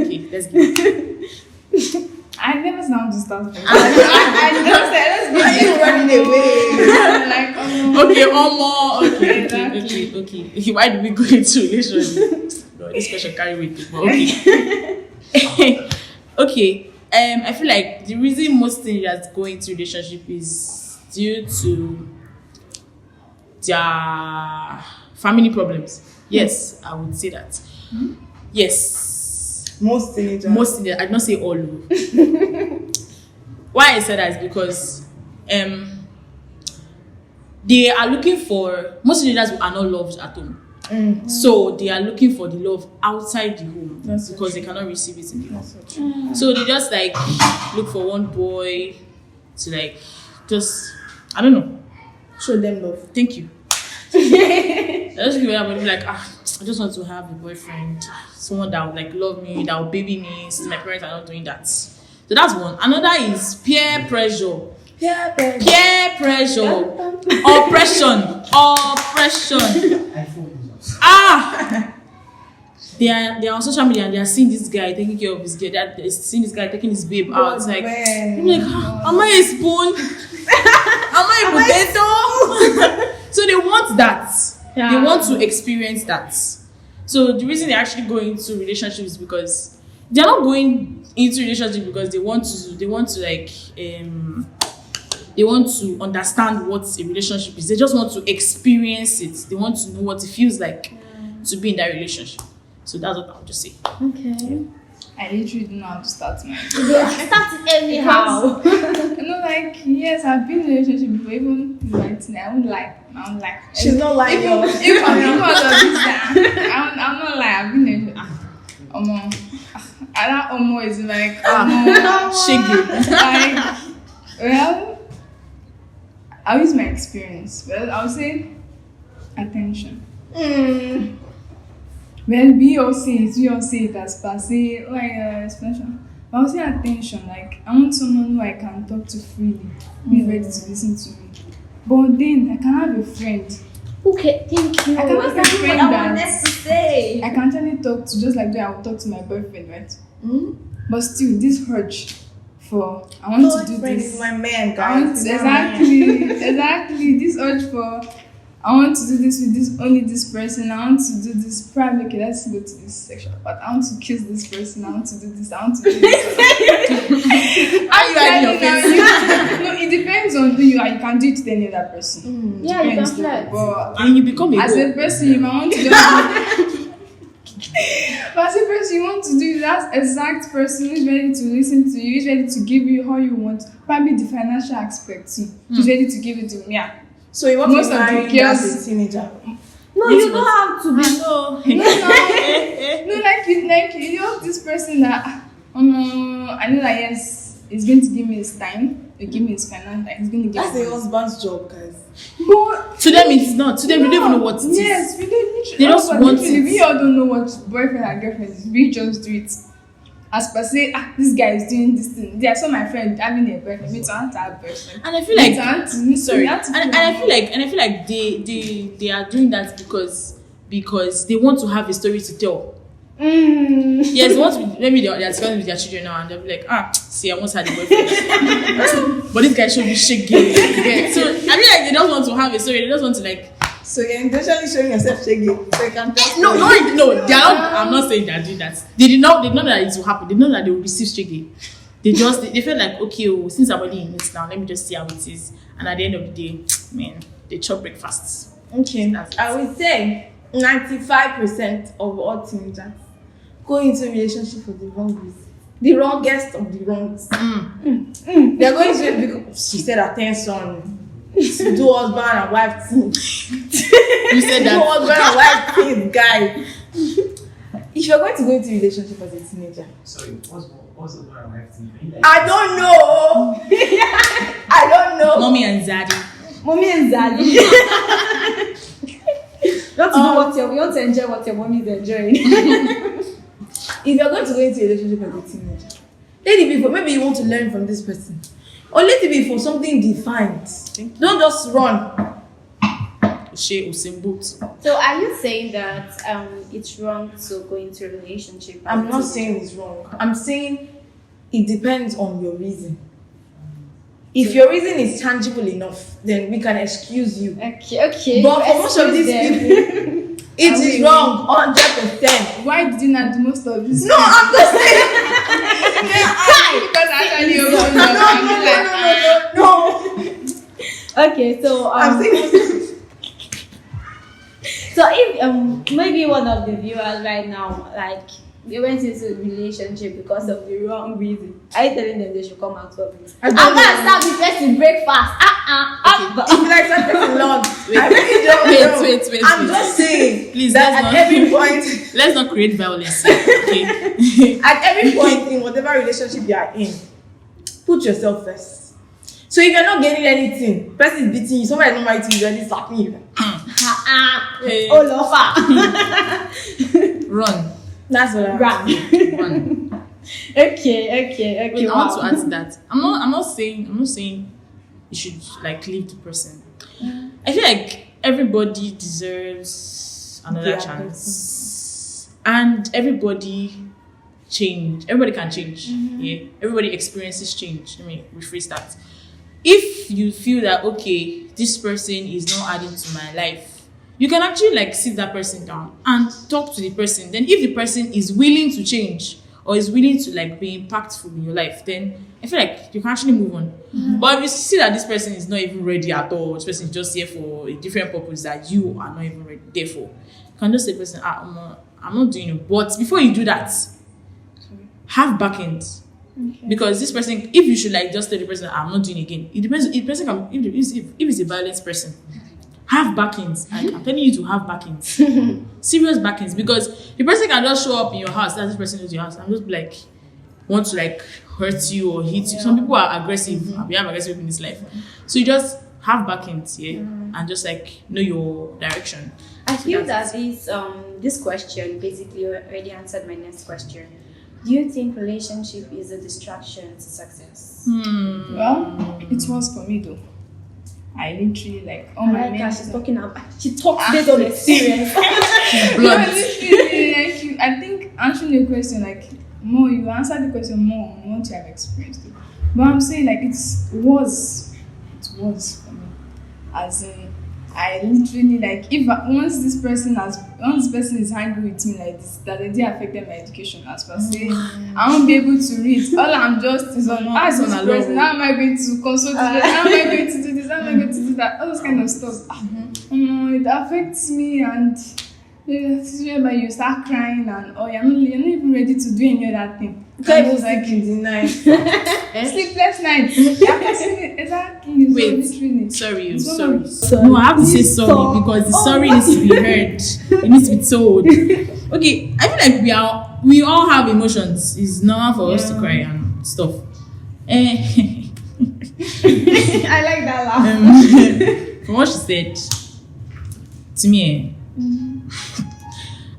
Okay, let's go. I never sound to start with. I know, let's be running away. Like, Okay. Why do we go into relationship? God, this question carry weight, but okay. Okay. I feel like the reason most teenagers go into relationship is due to their family problems. Yes, I would say that. Yes. Most teenagers. I'd not say all. Why I said that is because they are looking for, most teenagers are not loved at home. So they are looking for the love outside the home because they cannot receive it in the home. So they just like look for one boy to like just, I don't know, Show them love. thank you. I just give it up and be like, I just want to have a boyfriend, someone that would like love me, that would baby me, since my parents are not doing that. So that's one. Another is peer pressure. Peer pressure. Oppression. They are on social media and they are seeing this guy taking care of his girl. They're seeing this guy taking his babe out. It's like, I'm like, am I a spoon? Am I a potato? So they want that. Yeah. They want to experience that. So the reason they actually go into relationships is because they're not going into relationship because they want to understand what a relationship is. They just want to experience it. They want to know what it feels like to be in that relationship. So that's what I'll just say. Okay. I literally don't know how to start my. Start it anyhow. Like, yes, I've been in a relationship before, even right now. I'm like. She's not lying. If I'm because of this, I'm not like, I've been in a that Omo is like, Shiggy. like, well, I'll use my experience. Well, I'll say attention. Well, we all say it as per se, like expression. But I'll say attention, like, I want someone who I can talk to freely, who is ready to listen to me. But then, I can have a friend. Okay, thank you. I can have a friend I that wanted to say. I can actually talk to, just like the way I would talk to my boyfriend, right? But still, this urge for, I want to do Friend this. is my man, I want guys. exactly, this urge for, I want to do this with this only this person. I want to do this private. Okay, let's go to this section. But I want to kiss this person. I want to do this. I want to do this. Are you hiding your face? No, it depends on who you are. You can do it to any other person. Yeah, you can Depends, flirt. But And you become a as hoe. a person, you might want to just. But as a person, you want to do that exact person who's ready to listen to you, who's ready to give you how you want. Probably the financial aspect too. Who's ready to give it to me. Yeah. So you want Most to of the marry as girls- a teenager? No, you don't have to be. No, like you know this person that I know that yes, he's going to give me his time, he'll give me his finance, like he's going to give That's me the husband's job, guys. But To them, it's not. To them, they don't even know what it is. yes, we don't literally. They just want literally, it. we all don't know what boyfriend and girlfriend is. We just do it. As per se, this guy is doing this thing. There are some of my friends having a boyfriend. Me too, I want to have a boyfriend. And I feel like Me too, I want to- sorry, we have to and I feel like they are doing that because they want to have a story to tell. Yes, they want to. Maybe they're discussing with their children now, and they'll be like, see, I once had a boyfriend, but this guy should be shaking. Yeah. So I feel like they don't want to have a story. They just want to like. So you're intentionally showing yourself shaky so you can tell. No, they are not. I'm not saying they are doing that. They did not. They know that it will happen. They know that they will receive shaky. They felt like, okay, since I'm already in it now, let me just see how it is. And at the end of the day, man, they chop breakfast. Okay, I would say 95% of all teenagers go into a relationship for the wrong reason. The wrongest of the wrongs. They're going to it because she said attention. To do husband and wife thing. You said Do that. husband and wife thing, guy. If you're going to go into a relationship as a teenager, Sorry, what's the one wife thing? I don't know. I don't know. Mommy and daddy. Mommy and daddy. You want to do what you want to enjoy what your mommy is enjoying. If you're going to go into a relationship as a teenager, let it be for maybe you want to learn from this person. Or let it be for something defined. Don't just run. She Usain So are you saying that it's wrong to go into a relationship? I'm not saying it's wrong. I'm saying it depends on your reason. If your reason is tangible enough, then we can excuse you. Okay. But for most of these people, it is wrong 100%. Why did you not do most of this? No, I'm just saying. Because actually you're going No. Okay, so I'm saying. so if maybe one of the viewers right now, like they went into a relationship because of the wrong reason, are you telling them they should come out of it? I I'm don't gonna know. start with person breakfast. If you like something long, I really don't know. wait. I'm just saying Please, that let's at every point, Let's not create violence. Okay. at every point in whatever relationship you are in, put yourself first. So if you're not getting anything, person is beating you, somebody is not married to you, already slapping you. Hey. Oh, lofa. Run. That's what I'm Run. Run. Okay. Wait, I Wow. want to add to that. I'm not saying you should like leave the person. I feel like everybody deserves another Yeah. chance. And everybody change. Everybody can change. Yeah. Everybody experiences change. Let me rephrase that. If you feel that okay, this person is not adding to my life, you can actually like sit that person down and talk to the person. Then if the person is willing to change or is willing to like be impactful in your life, then I feel like you can actually move on. But if you see that this person is not even ready at all, this person is just here for a different purpose that you are not even ready there for, you can just say to the person, I'm not doing it. But before you do that, have backends. Okay. Because this person, if you should like just tell the person, I'm not doing it again. It depends. If person can, if it's a violent person, have backings. Like, I'm telling you to have backings, serious backings. Because the person can just show up in your house. That this person is your house. I'm just like want to like hurt you or hit you. Some people are aggressive. We have aggressive in this life, so you just have backings, and just like know your direction. I feel that this question basically already answered my next question. Do you think relationship is a distraction to success? Well, it was for me though. I literally like I like her. She's talking about. She talks based on experience. She's No, blunt. literally, like I think answering the question like more, you answered the question more on what you have experienced. But I'm saying like it was for me, as in I literally like once this person is angry with me like this, that it didn't affect my education as per se. I won't be able to read. All I'm just is on ask this person, how am I going to consult this person? How am I going to do this? How am I going to do that? All those kind of stuff. It affects me, and this is whereby you start crying and you're not even ready to do any other thing. I was like in the night. Sleepless nights. Exactly. Wait, sorry. No, I have to say sorry because the sorry needs to be heard. It needs to be told. Okay, I feel like we all have emotions. It's normal for us to cry and stuff. I like that laugh. From what she said to me,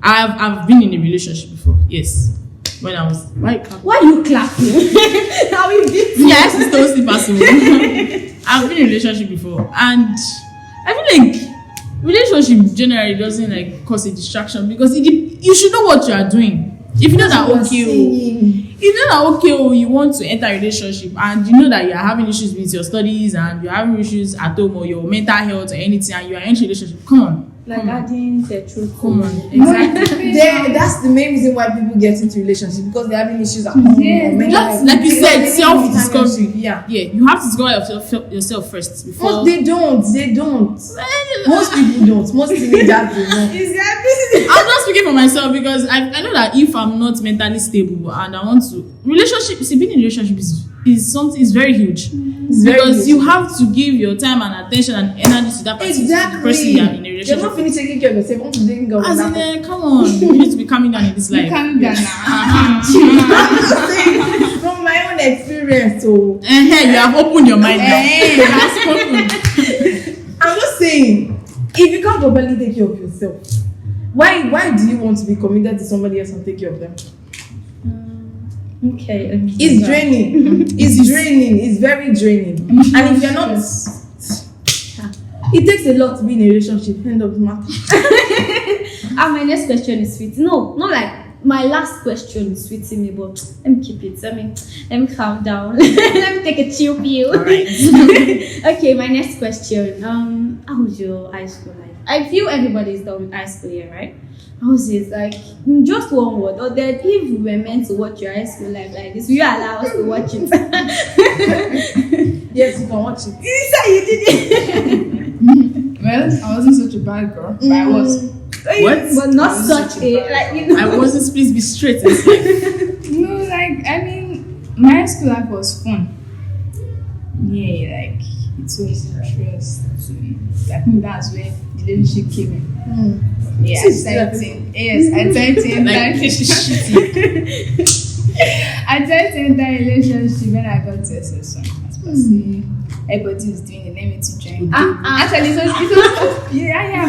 I've been in a relationship before. Yes. When I was why are you clapping? How is this? Yes, it's totally possible. I've been in a relationship before, and I feel like relationship generally doesn't like cause a distraction because you should know what you are doing. If you know that you want to enter a relationship and you know that you are having issues with your studies and you are having issues at home or your mental health or anything, and you are entering a relationship, come on. Like adding petrol. Come on, exactly. That's the main reason why people get into relationships, because they're having issues at home. Like you said, self-discovery. Yeah, you have to discover yourself first before. Most they don't. Most people don't. Most teenagers don't. I'm not speaking for myself because I know that if I'm not mentally stable and I want to being in a relationship is very huge. Because you have to give your time and attention and energy to that person, to the person you are in a relationship. You're not finished taking care of yourself. Want to taking care of yourself. Come on, you need to be calming down in this life. Calm down now. From my own experience, so you have opened your mind now. You have spoken. I'm just saying, if you can't properly take care of yourself, why do you want to be committed to somebody else and take care of them? Okay. It's draining. It's very draining. And if you're not, it takes a lot to be in a relationship. End of the matter. My next question is sweet. No, not like my last question is sweet to me, but let me keep it. Let me calm down. Let me take a chill pill. All right. Okay, my next question. How was your high school life? I feel everybody's done with high school here, right? How was it? Like, just one word. Or that if we were meant to watch your high school life like this, will you allow us to watch it? Yes, you can watch it. You said you did it. Well, I wasn't such a bad girl, but I was. What? But not such a I wasn't. Please be straight. No, like I mean, my high school life was fun. Yeah, like it was interesting. I think that's where the relationship came in. Yeah, I tried to enter a relationship when I got to SS1. Everybody was doing it, let me to join. Actually, it was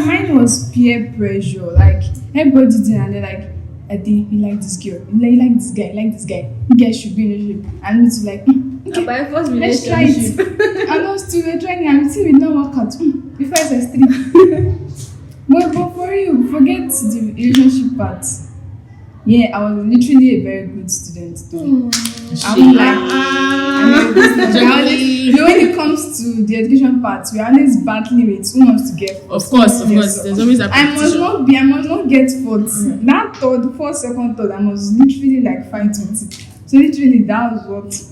mine was peer pressure. Like everybody did, and they're like, I think you like this girl, you like this guy, you guys should be in a relationship. And me too, like, okay, my first let's try it. And us too, we're trying, and we see we don't work out before SS3. But for you, forget the relationship part. Yeah, I was literally a very good student too. I'm like, when it comes to the education part, we're always battling with who wants to get first. Of course. There's always a competition. I must not get first. That third, first, second, third, I must literally like fight with it. So literally that was what,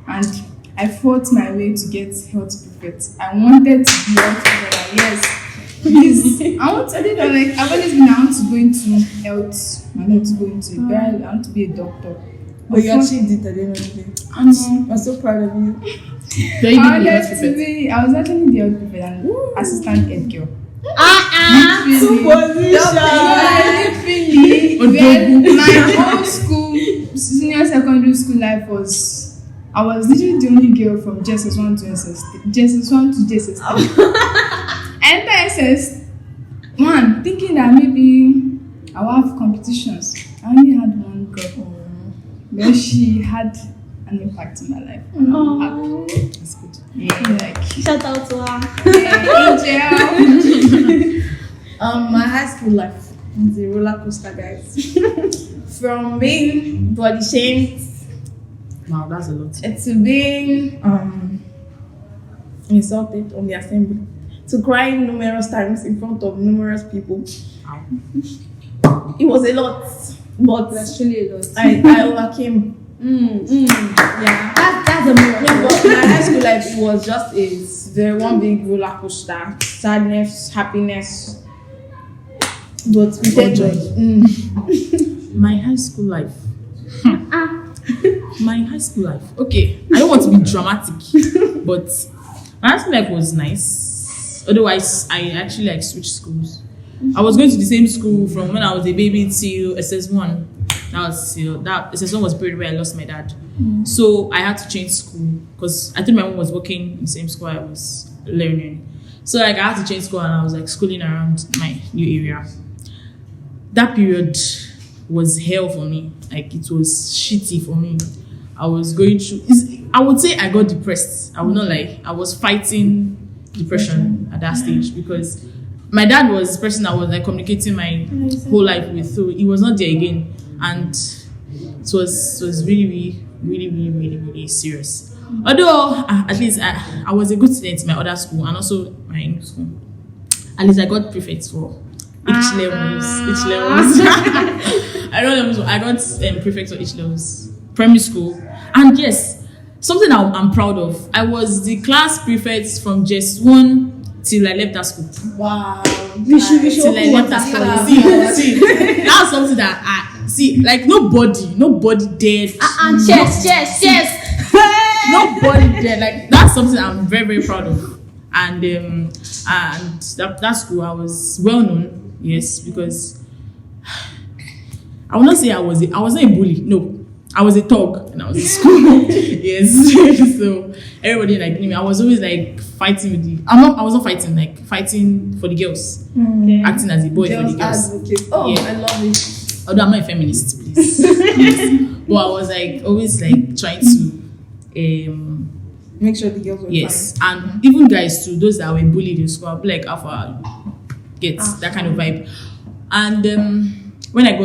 and I fought my way to get health prefect. I wanted to be health prefect. Yes. Please, I've always been, I want to go into health. I want to go into I want to be a doctor. But you achieved it at the end of the day. I'm so proud of you. I was actually the health prefect and assistant head girl. My whole school, senior secondary school life I was literally the only girl from JSS1 to JSS1 to JSS3. Enter SS1 thinking that maybe I will have competitions. I only had one girl, but she had an impact in my life. I'm happy. That's good. Yeah, like shout out to her. Angel. My high school life was a roller coaster, guys. From being body shamed, wow, that's a lot. to being insulted on the assembly, to crying numerous times in front of numerous people. It was a lot, but Actually, a lot. I overcame. Yeah, that's a miracle. No, but my high school life, it was just one big roller coaster. Sadness, happiness, but with joy. My high school life. My high school life. Okay, I don't want to be dramatic, but my high school life was nice. Otherwise, I actually like switched schools. I was going to the same school from when I was a baby till SS1. That SS1 was the period where I lost my dad. So I had to change school because I think my mom was working in the same school I was learning. So like I had to change school and I was like schooling around my new area. That period was hell for me. Like it was shitty for me. I was going through. I would say I got depressed. I would not lie. I was fighting depression at that stage because my dad was the person I was like communicating my whole life with. So he was not there again, and it was really serious. Although at least I was a good student in my other school and also my English school. At least I got prefects for each levels. I got prefects for each levels. Primary school. And yes, something I'm proud of. I was the class prefect from just 1 till I left that school. Wow. We should Till I left that school. See, that's something that I see. Like nobody dared. Cheers. Nobody dared. Like that's something I'm very proud of. And that school I was well known. Yes, because I will not say I was not a bully. No. I was a thug and I was in school. Yes. So everybody like knew me. I was always like fighting with I was not fighting, like fighting for the girls. Okay. Acting as a boy for the girls. Advocate. Oh, Yeah. I love it. Although I'm not a feminist, please. Yes. But I was like always like trying to Make sure the girls were yes. And even guys too, those that were bullied in school, I'll be like alpha get that kind of vibe. And when I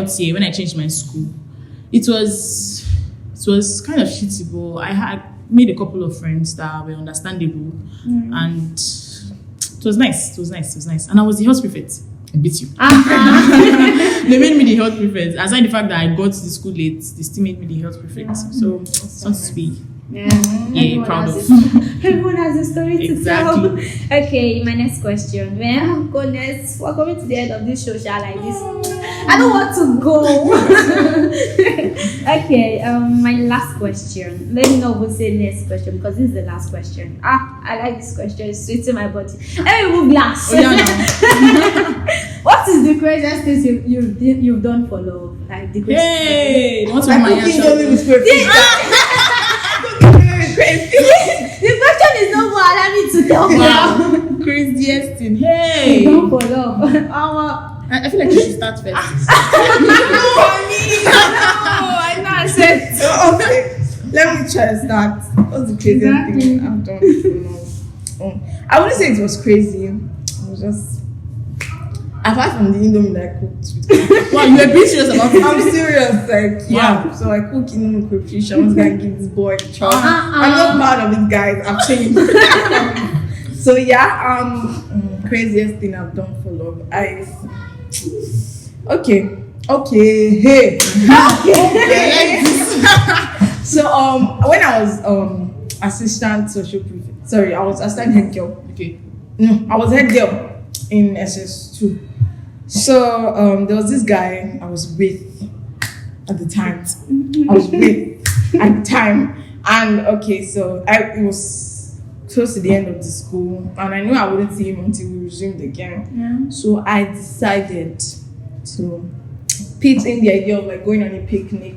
changed my school, it was kind of shitty, but I had made a couple of friends that were understandable, and it was nice. And I was the health prefect. I beat you. They made me the health prefect. Aside the fact that I got to the school late, they still made me the health prefect. So something to be proud of. Everyone has a story Exactly. to tell. Okay, my next question. Well, goodness, we're coming to the end of this show, shall like this. I don't want to go. Okay, my last question. Let me know who say next question because this is the last question. I like this question. It's sweet in my body. Let me move last. Oh, yeah, no. What is the craziest thing you've done for love? Like the craziest. Hey, what's Like my cooking answer? only with The question is not more allowed me to tell you. Wow, craziest thing. Hey, Done for love. I feel like you should start first. I know I said. Okay, let me try to start. What's the craziest thing I've done for love? I wouldn't say it was crazy. It was just apart from the indomie that I cooked. Wow, you were being serious about it. I'm serious, like Wow. yeah. So I cook indomie crayfish. I was gonna give this boy a chance. I'm not proud of it, guys. I've changed. So yeah, craziest thing I've done for love. Okay, hey. So when I was assistant social prefect, sorry, I was assistant head girl. Okay. No, I was head girl in SS2. So there was this guy I was with at the time. And okay, so it was close to the end of the school, and I knew I wouldn't see him until we resumed again. Yeah. So I decided to pitch in the idea of like going on a picnic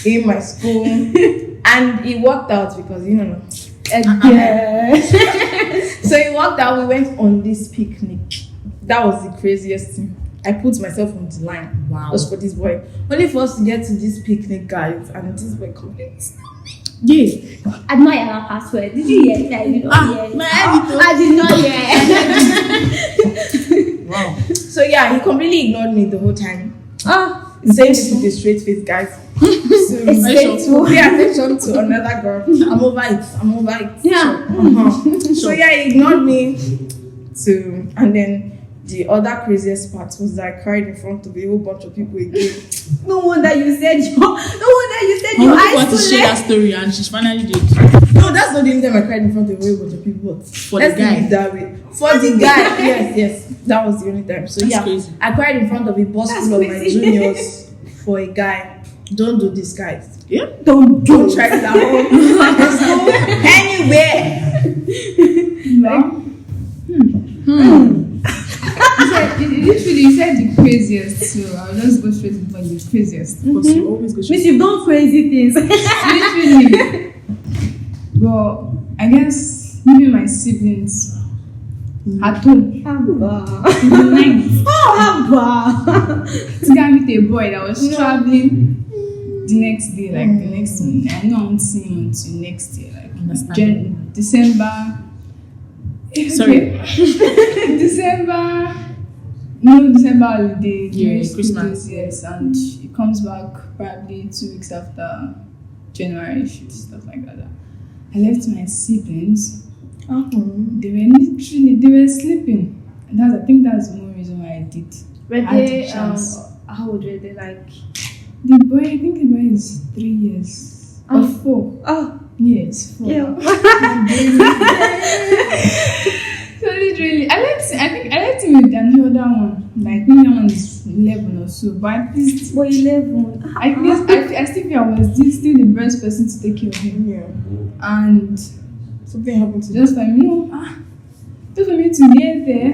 in my school, and it worked out because Yeah. So it worked out. We went on this picnic. That was the craziest thing. I put myself on the line. Wow. Just for this boy. Only for us to get to this picnic, guys, and this boy complete. Yeah. Admire her password. Did you hear it? I did not hear it. I did not hear it. Wow. So yeah, he completely ignored me the whole time. It's Saying this with a straight face, guys. It's faithful. Pay attention to another girl. I'm over it. Yeah. So yeah, he ignored me and then the other craziest part was that I cried in front of a whole bunch of people again. No wonder you said your I want to share that story, and she finally did. No, that's not the only time I cried in front of a whole bunch of people. But For let's the guy. leave it that way. For the guy, yes, that was the only time. So That's crazy. I cried in front of a bus That's full of my crazy. juniors for a guy. Don't do this, guys. Yeah. Don't try it at home. Let's go anywhere. You said the craziest, so I'll just go straight to the point. The craziest. Because you always go Miss, you've done crazy things. Literally. Well, I guess maybe my siblings at home. Night. To go meet a boy that was traveling the next day, like the next month. I know I won't see him until next year, like December. Sorry. December holiday, Yeah, during Christmas. school days, yes, and it comes back probably 2 weeks after January shift, stuff like that. I left my siblings. They were sleeping. And I think that's the one reason why I did. Were I had they the chance. how old were they, like? The boy, I think the boy is 3 years. Or 4. Oh, Yeah, it's 4. yeah. So literally, I left him with the other one. Like maybe that one is 11 or so. But at least Boy, 11. I still feel I was still the best person to take care of him. Yeah. And Something happened to just for me, just for me to get there,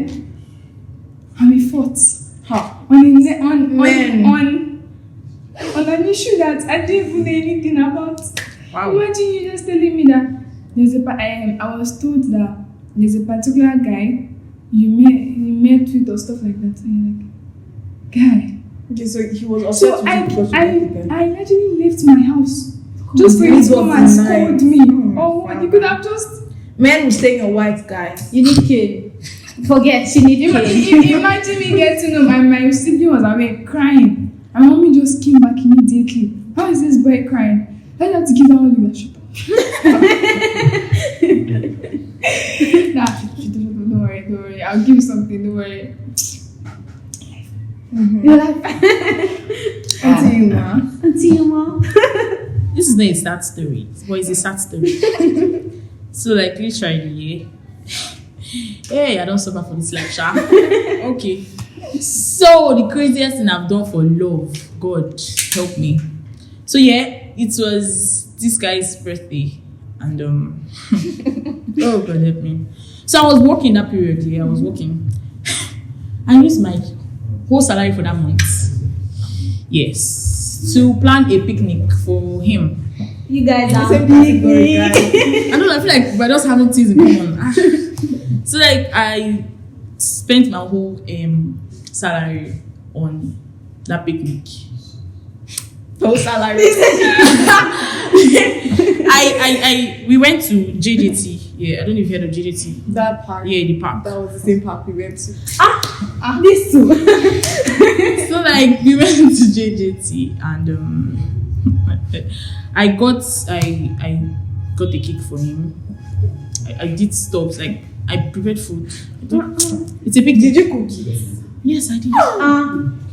and we fought. On an issue that I didn't even know anything about. Wow. Imagine you just telling me that I was told that there's a particular guy you met with or stuff like that. And you're like, guy. Okay, so he was upset So with you because you met with them. I actually left my house just for you to come and scold me. You could have just. Men will stay in a white guy. You need cane. Forget, she need cane. Imagine me getting home and my sibling was awake crying. And mommy just came back immediately. How is this boy crying? I have to give her all the shut up. Don't worry. I'll give you something, don't worry. You're like, Until you, ma. Auntie Yuma. This is not a sad story, but it's a sad story. So, like, literally, hey, I don't suffer for this life, sha. Okay. So, the craziest thing I've done for love, God help me. So, yeah, it was this guy's birthday, and oh God help me. So, I was working that period. Yeah, I was working. I used my whole salary for that month. Yes, to plan a picnic for him. You guys are Same big. category, guys. I don't know, I feel like we're just having things in common. So like I spent my whole salary on that picnic. Whole salary. We went to JJT. Yeah, I don't know if you heard of JJT. That park. Yeah, the park. That was the same park we went to. This too. So like we went to JJT and I got a cake for him. I did stops, like I prepared food. It's a big. Did you cook it? Yes, I did.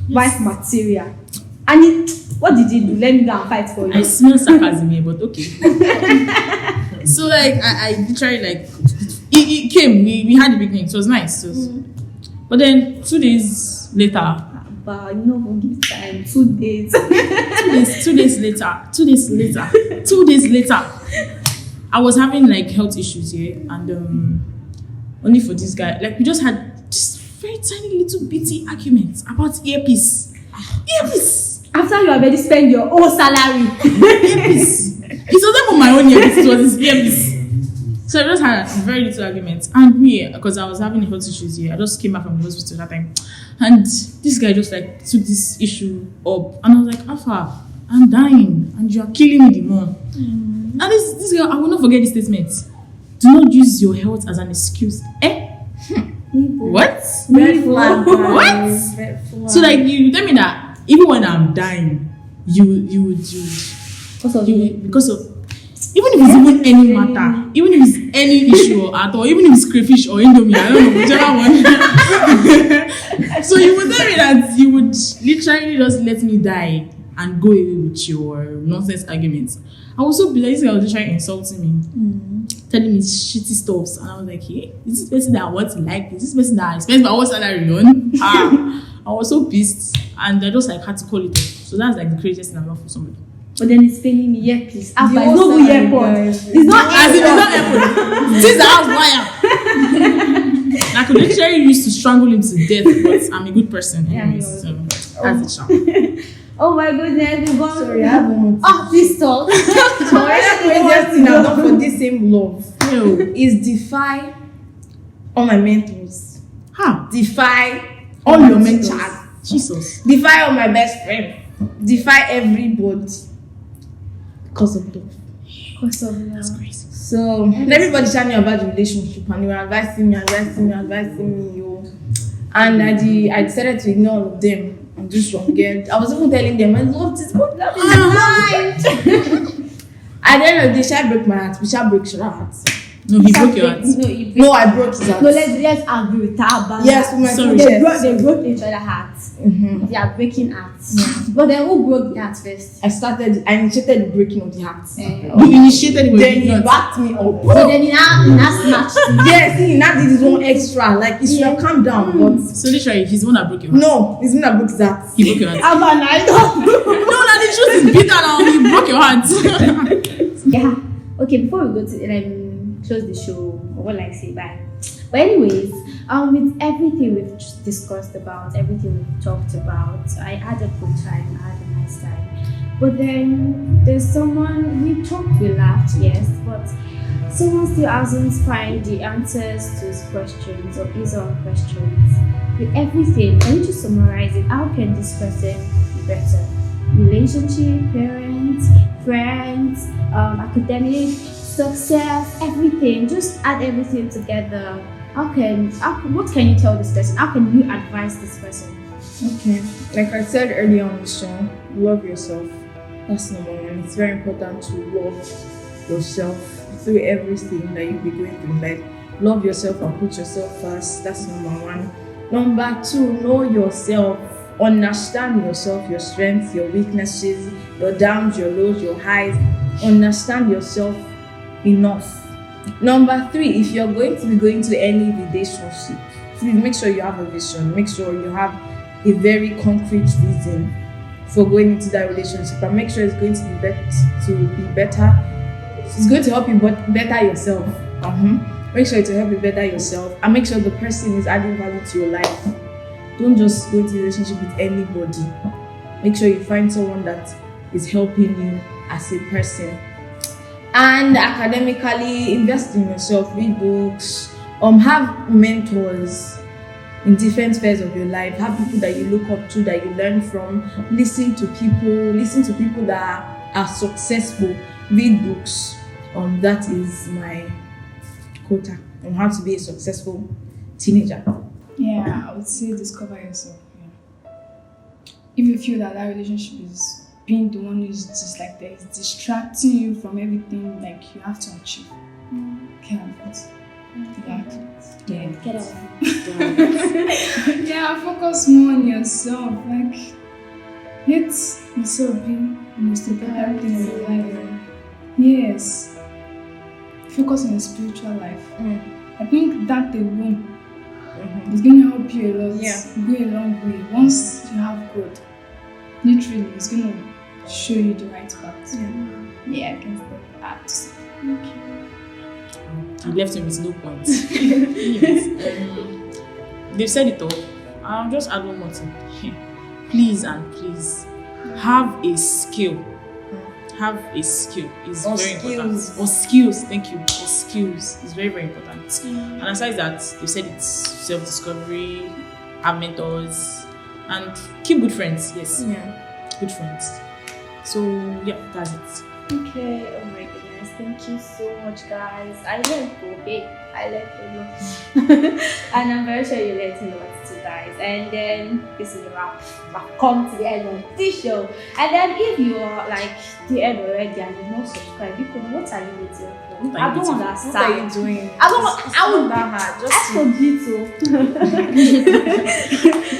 Wife material. And what did you do? Let me go and fight for you. I smell sarcasm here, but okay. So like I literally like it came. We had a picnic. It was nice. But then 2 days later. But you know, won't give time. 2 days. 2 days later, I was having like health issues here, and only for this guy, like we just had just very tiny little bitty arguments about earpiece. After you already spent your whole salary. Earpiece. It wasn't for my own earpiece, it was his earpiece. So I just had very little arguments, and me, because I was having health issues here, I just came back from the hospital that time, and this guy just like took this issue up, and I was like, Alpha, I'm dying, and you are killing me the more. And this girl, I will not forget this statement. Do not use your health as an excuse. What? Red flag. What? Guys. Red flag. So like you tell me that even when I'm dying, you would Because of because of even if it's even any matter, even if it's any issue at all, even if it's crayfish or indomie, I don't know, whichever one. So you would tell me that you would literally just let me die and go away with your nonsense arguments. I was so bitter. This guy was literally insulting me, telling me shitty stuffs, and I was like, "Hey, is this person that I want to like? Is this person that I spend my whole salary on?" I was so pissed, and I just like had to call it off. So that's like the craziest thing I've done for somebody. But then it's paying me, yeah, please. The It's whole no salary, airport. guys. It's not As if it's not airport. airport. This is the house wire. I could literally use to strangle him to death, but I'm a good person. Yeah, Anyways, you so that's it, Sean. Oh my goodness, we've gone. Sorry, I have one more. Oh, please talk. The craziest thing I've done for this same love Yo. is defy all my mentors. Ha! Defy All your my mentors. teachers. Jesus. Defy all my best friends. Defy everybody. Because of love. Because of love. That's crazy. So, and everybody telling me about the relationship and they were advising me, yo. And I decided to ignore all of them and just forget. I was even telling them, I love this, but love is blind. At the end of the day, shall I break my heart? We shall break your heart. No, he broke your heart. No, you No, I broke his heart. No, let's agree with her about Yes, that. with my Sorry. They chest. broke each other's hearts. Mhm. They are breaking hearts. But then who broke the heart first? I initiated the breaking of the heart. You initiated it with Then he your backed me up. So then he now snatched. Yes, he now did his own extra. Like, he should have calmed down. But So literally, he's the one that broke your heart. no, he's not broke his heart. He broke your heart. I'm an idol. No, that the truth is bitter now. He broke your heart. Yeah. Okay, before we go to close the show, or what like say bye. But anyways, with everything we've discussed about, everything we've talked about, I had a good time, I had a nice time. But then there's someone we talked, we laughed, yes, but someone still hasn't find the answers to his questions or his own questions. With everything, can you just summarize it? How can this person be better? Relationship, parents, friends, academic, success, everything. Just add everything together. What can you tell this person? How can you advise this person? Okay. Like I said earlier on the show, love yourself. That's number one. It's very important to love yourself through everything that you'll be going through. Like, love yourself and put yourself first. That's number one. Number two, know yourself. Understand yourself, your strengths, your weaknesses, your downs, your lows, your highs. Understand yourself enough. Number three, if you're going to be going to any relationship, please make sure you have a vision. Make sure you have a very concrete reason for going into that relationship, and make sure it's going to be better. It's going to help you better yourself. Make sure to help you better yourself, and make sure the person is adding value to your life. Don't just go into a relationship with anybody. Make sure you find someone that is helping you as a person. And academically, invest in yourself, read books, have mentors in different spheres of your life. Have people that you look up to, that you learn from. Listen to people that are successful. Read books. That is my quota on how to be a successful teenager. Yeah, I would say discover yourself. Yeah. If you feel that relationship is being the one who's just like that, it's distracting you from everything like you have to achieve, get out of it. Yeah. Get out. Yeah, focus more on yourself. Like, let yourself be the most important thing in your life. Yes. Focus on your spiritual life. I think that alone is going to help you a lot. Yeah. Go a long way. Once you have God, literally, it's going to show you the right path. Yeah, I can stop that. You left him with no point. Yes. They've said it all. I'll just add one more thing. Please and please have a skill. Have a skill. It's very important. Or skills. Thank you. Or skills. It's very, very important. And aside that, they've said it's self-discovery, have mentors, and keep good friends. Yes. Yeah. Good friends. So yeah, that's it. Okay, oh my goodness, thank you so much, guys. I learned a lot, and I'm very sure you learned a lot too, guys. And then this is a wrap. I've come to the end of this show. And then if you are like the end already and you've not subscribed, you can, what are you waiting for? I don't What understand. are you doing? I don't. It's I would not that hard. I Just forget to.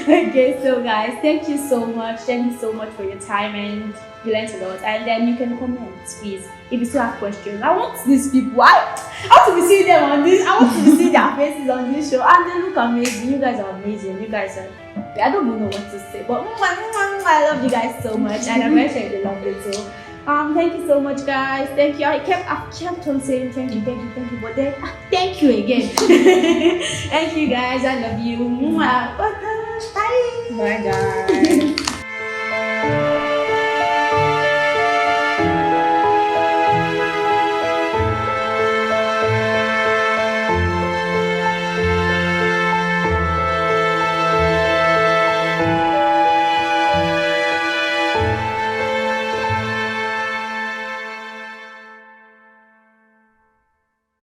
Okay, so guys, thank you so much. Thank you so much for your time, and you learned a lot. And then you can comment, please, if you still have questions. I want these people. I want to be seeing them on this. I want to be seeing their faces on this show, and they look amazing. You guys are amazing. You guys are. I don't even know what to say, but I love you guys so much, and I'm very sure you love it too. Thank you so much, guys. Thank you. I kept on saying thank you, but then thank you again. Thank you, guys. I love you. Bye. bye, guys.